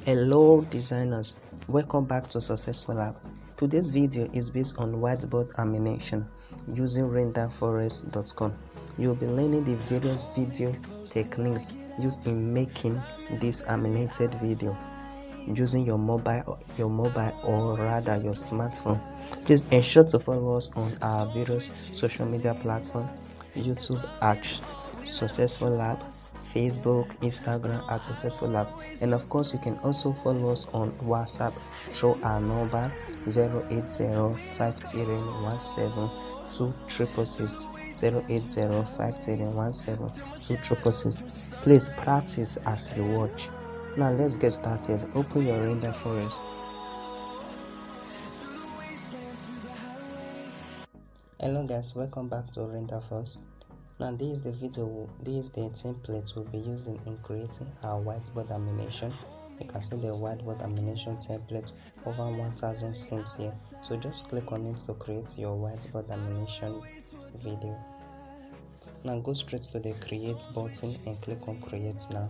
Hello designers, welcome back to Successful Lab. Today's video is based on whiteboard animation using renderforest.com. You'll be learning the various video techniques used in making this animated video using your mobile or rather your smartphone. Please ensure to follow us on our various social media platforms: YouTube at Successful Lab, Facebook, Instagram at Successful Lab, and of course you can also follow us on WhatsApp through our number 08053172666. 08053172666. Please practice as you watch. Now let's get started. Open your render forest. Hello guys, welcome back to render first. Now this is the template we'll be using in creating our whiteboard animation. You can see the whiteboard animation template, over 1000 scenes here. So just click on it to create your whiteboard animation video. Now go straight to the create button and click on create now.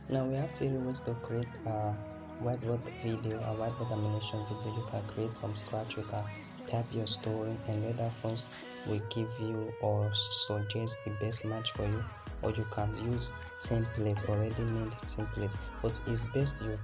Now we have 3 ways to create a whiteboard video, a whiteboard animation video. You can create from scratch, you can type your story, and other phones will give you or suggest the best match for you, or you can use template, already made template, but it's best you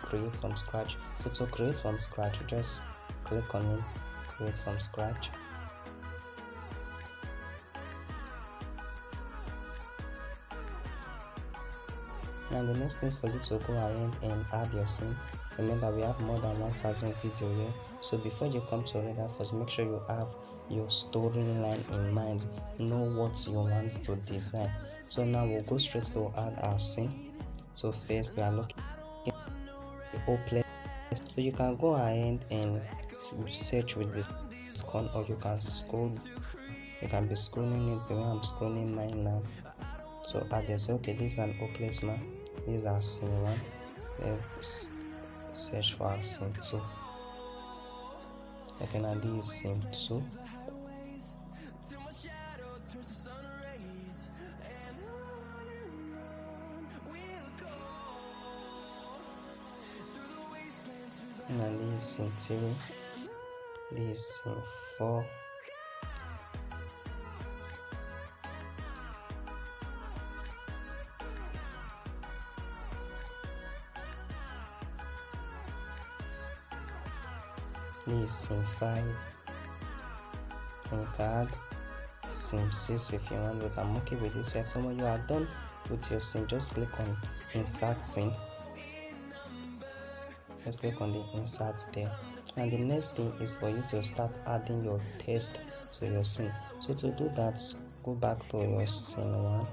create from scratch. So to create from scratch, just click on it, create from scratch. Now the next thing is for you to go ahead and add your scene. Remember, we have more than 1000 video here, so before you come to render first, make sure you have your storyline in mind, know what you want to design. So now we'll go straight to add our scene. So first we are looking at the whole place, so you can go ahead and search with this icon, or you can scroll. You can be scrolling it the way I'm scrolling mine now. So add this. Okay, this is an whole place now. This is our scene 1. Let's search for our scene 2. Okay, now this is scene 2. Now this is scene 3. This is scene 4. This is scene 5. And you can add scene 6 if you want, but I'm okay with this 5. So when you are done with your scene, just click on insert scene. Just click on the insert there. And the next thing is for you to start adding your text to your scene. So to do that, go back to your scene 1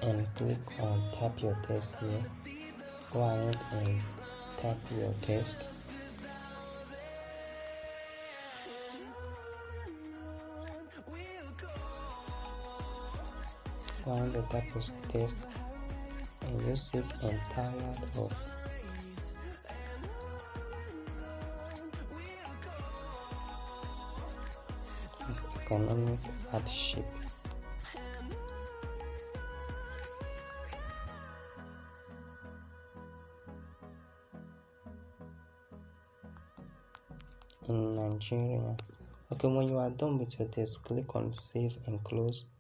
and click on type your text here. Go ahead and type your text. Go ahead and type your text and you sick and tired of economic hardship. In Nigeria. Okay, when you are done with your text, click on save and close.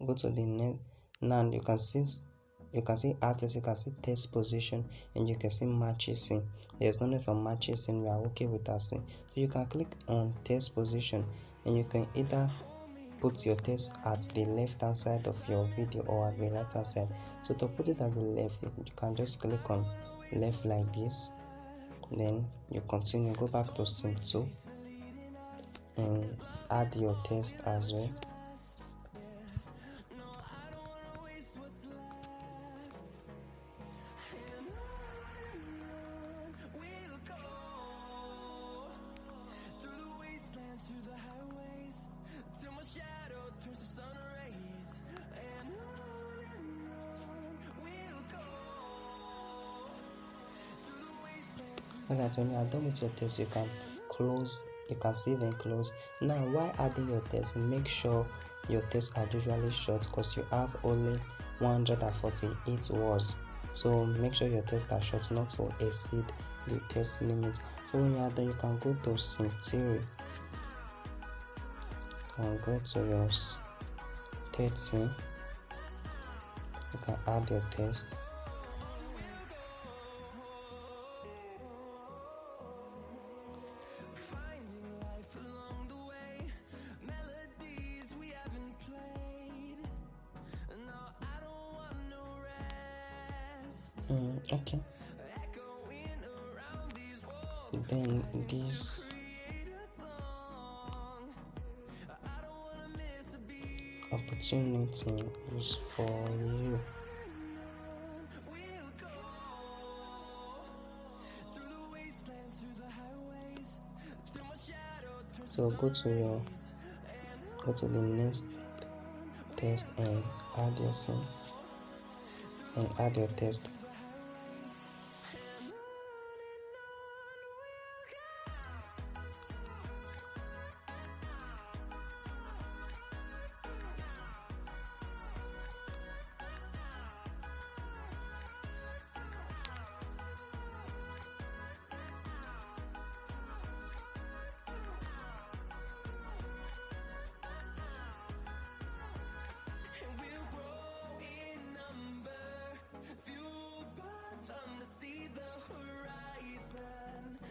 Go to the next. Now you can see artist, you can see text position, and you can see matches scene. There's no need for matches scene. We are okay with that scene. So you can click on text position, and you can either put your text at the left hand side of your video or at the right hand side. So to put it at the left, you can just click on left like this. Then you continue, go back to scene 2 and add your text as well. Alright, when you are done with your test, you can save and close. Now while adding your test, make sure your tests are usually short because you have only 148 words. So make sure your tests are short, not to exceed the test limit. So when you are done, you can go to Sim Theory. You can go to your testing. You can add your test. Okay. Then this opportunity is for you. So go to the next test and add your sim and add your test.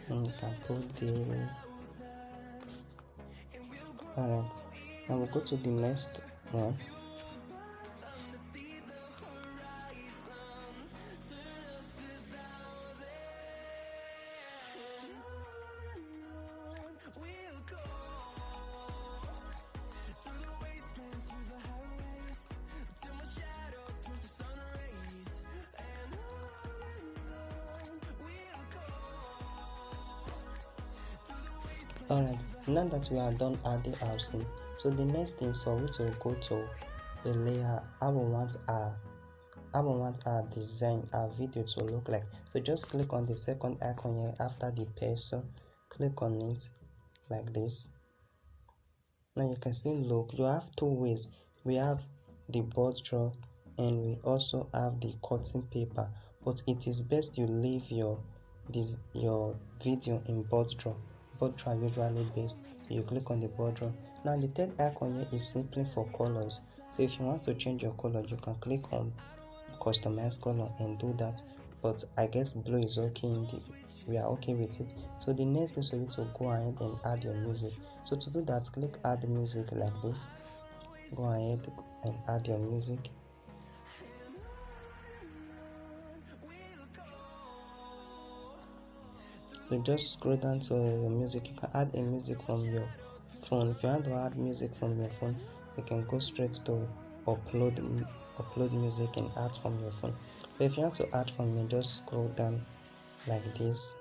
You can put the alright. Now we'll go to the next one. Alright, now that we are done adding our sim, so the next thing is for we to go to the layer. I will want our design, our video to look like. So just click on the second icon here after the person, click on it like this. Now you can see, look, you have two ways. We have the board draw and we also have the cutting paper, but it is best you leave your video in board draw. Board draw usually best, so you click on the board draw. Now the third icon here is simply for colors. So if you want to change your color, you can click on customize color and do that, but I guess blue is okay. We are okay with it. So the next is for you to go ahead and add your music. So to do that, click add music like this. Go ahead and add your music. So just scroll down to your music. You can add a music from your phone. If you want to add music from your phone, you can go straight to upload music and add from your phone. But if you want to add from me, just scroll down like this.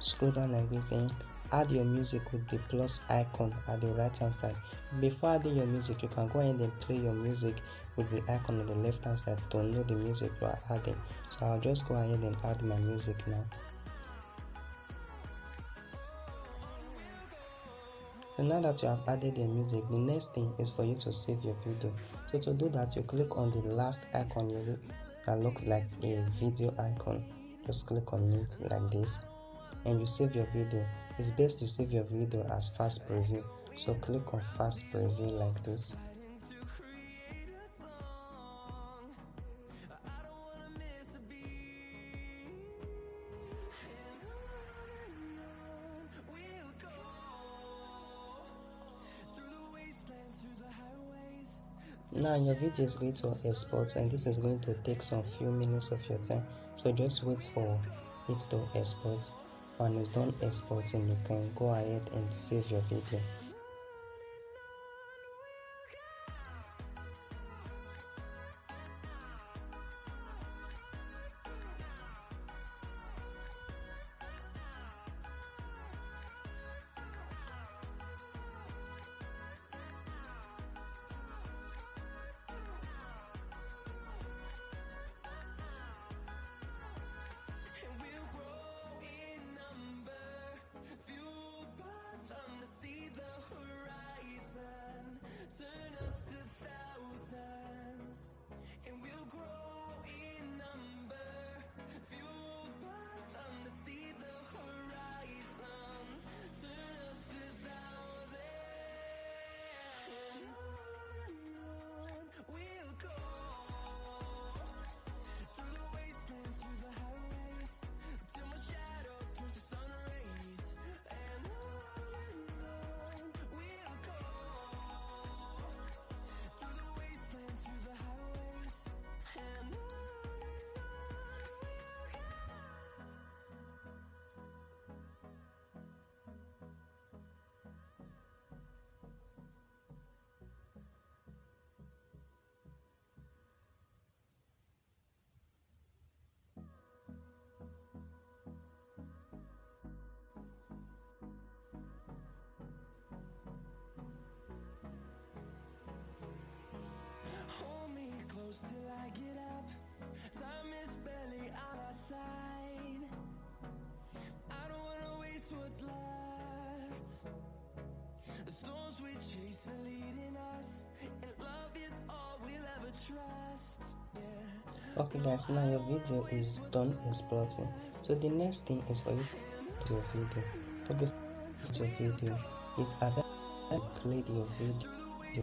Scroll down like this, then add your music with the plus icon at the right hand side. Before adding your music, you can go ahead and play your music with the icon on the left hand side to know the music you are adding. So I'll just go ahead and add my music now. So now that you have added your music, the next thing is for you to save your video. So to do that, you click on the last icon here that looks like a video icon. Just click on it like this and you save your video. It's best you save your video as fast preview. So click on fast preview like this. Now your video is going to export and this is going to take some few minutes of your time. So just wait for it to export. When it's done exporting, you can go ahead and save your video. Okay guys, now your video is done exporting. So the next thing is for you to your video. But before your video is either play your video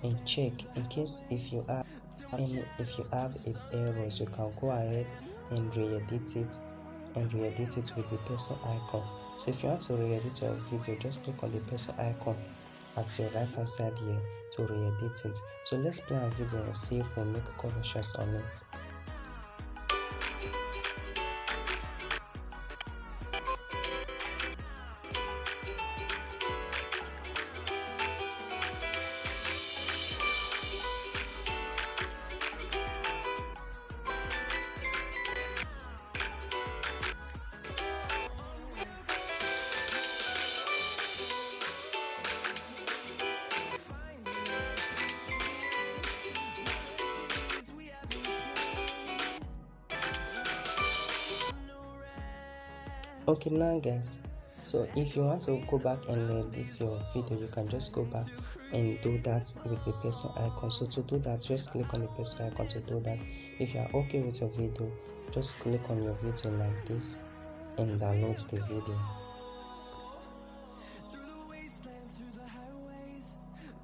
and check in case if you have a errors, you can go ahead and re-edit it with the person icon. So if you want to re-edit your video, just click on the person icon at your right hand side here to re-edit it. So let's play our video and see if we'll make corrections on it. Okay, now guys, so if you want to go back and edit your video, you can just go back and do that with the person icon. So to do that, just click on the person icon to do that. If you are okay with your video, just click on your video like this and download the video.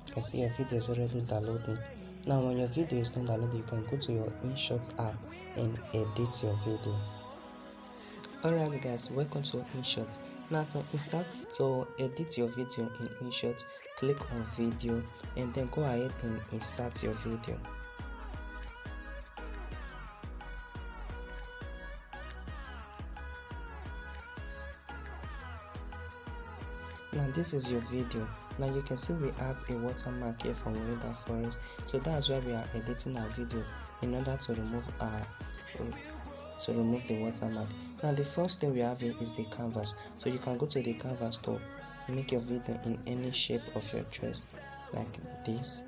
You can see your video is already downloading. Now when your video is done downloading, you can go to your InShot app and edit your video. Alright guys, welcome to InShot. Now to edit your video in InShot, click on video and then go ahead and insert your video. Now this is your video. Now you can see we have a watermark here from Render Forest. So that's why we are editing our video in order to remove the watermark. Now the first thing we have here is the canvas. So you can go to the canvas to make your video in any shape of your choice, like this.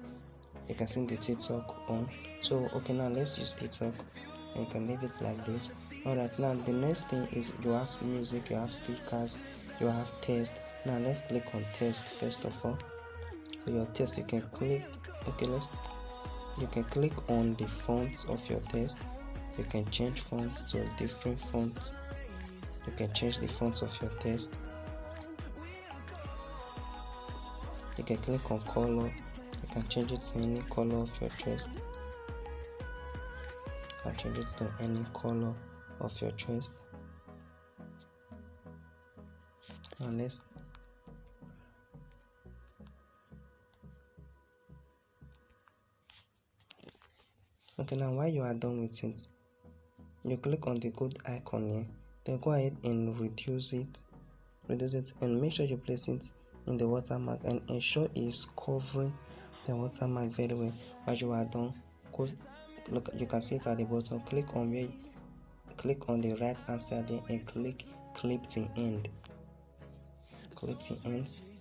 You can see the TikTok on. So okay, now let's use TikTok. You can leave it like this. Alright, now the next thing is you have music, you have stickers, you have text. Now let's click on text first of all. So your text, you can click. Okay, you can click on the fonts of your text. You can change fonts to different fonts. You can change the fonts of your text. You can click on color. You can change it to any color of your choice. You can change it to any color of your choice. Now let's okay, now while you are done with it, you click on the good icon here, then go ahead and reduce it and make sure you place it in the watermark and ensure it's covering the watermark very well. While you are done, look, you can see it at the bottom. Click on the right hand side there and click the end.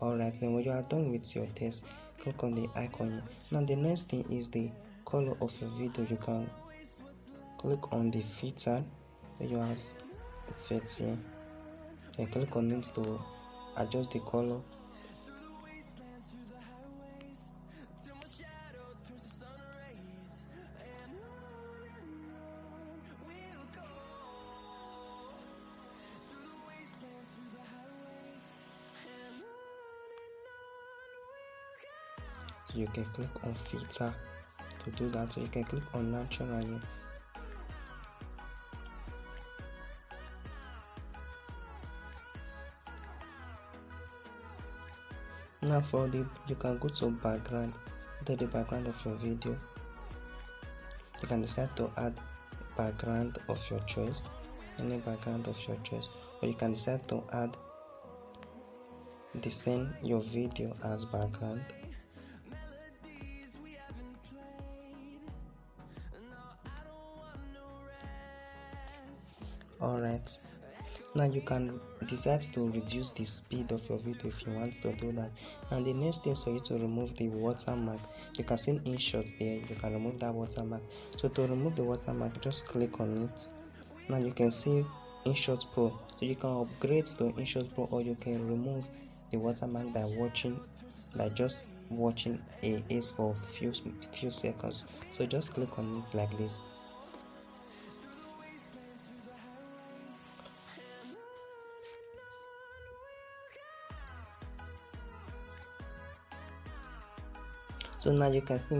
Alright, then when you are done with your text, click on the icon here. Now the next thing is the color of your video. You can click on the filter where you have effects here. You can click on it to adjust the color. So you can click on filter to do that. So you can click on natural here. Now you can go to background, enter the background of your video. You can decide to add background of your choice, any background of your choice, or you can decide to design your video as background. Alright, now you can decide to reduce the speed of your video if you want to do that. And the next thing is for you to remove the watermark. You can see InShot there, you can remove that watermark. So to remove the watermark, just click on it. Now you can see InShot Pro. So you can upgrade to InShot Pro, or you can remove the watermark by just watching a ace for few seconds. So just click on it like this. So now you can see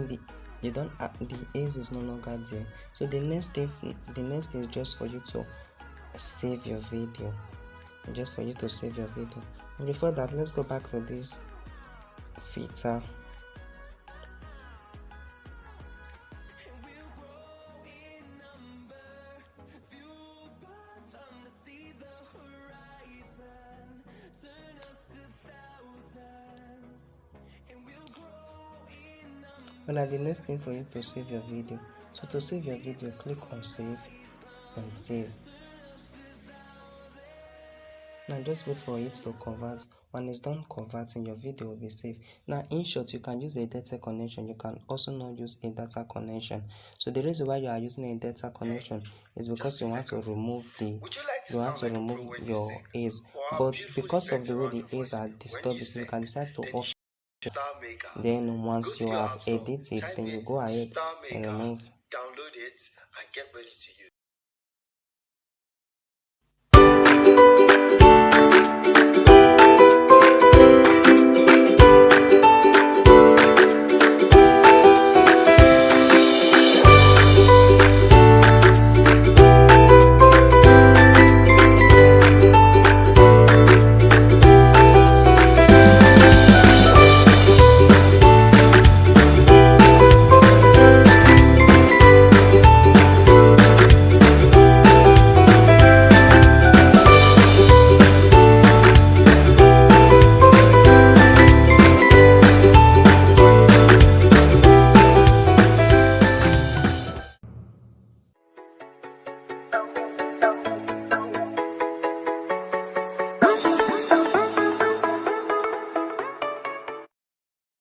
the ace is no longer there. So the next thing is just for you to save your video. But before that, let's go back to this filter. But now the next thing for you to save your video. So to save your video, click on save and save. Now just wait for it to convert. When it's done converting, your video will be saved. Now in short, you can use a data connection. You can also not use a data connection. So the reason why you are using a data connection is because you want to remove your ace. But because of the way the ace are disturbed, you can decide to off. Then once you have edited it, then you go ahead and remove. Download it and get ready to use.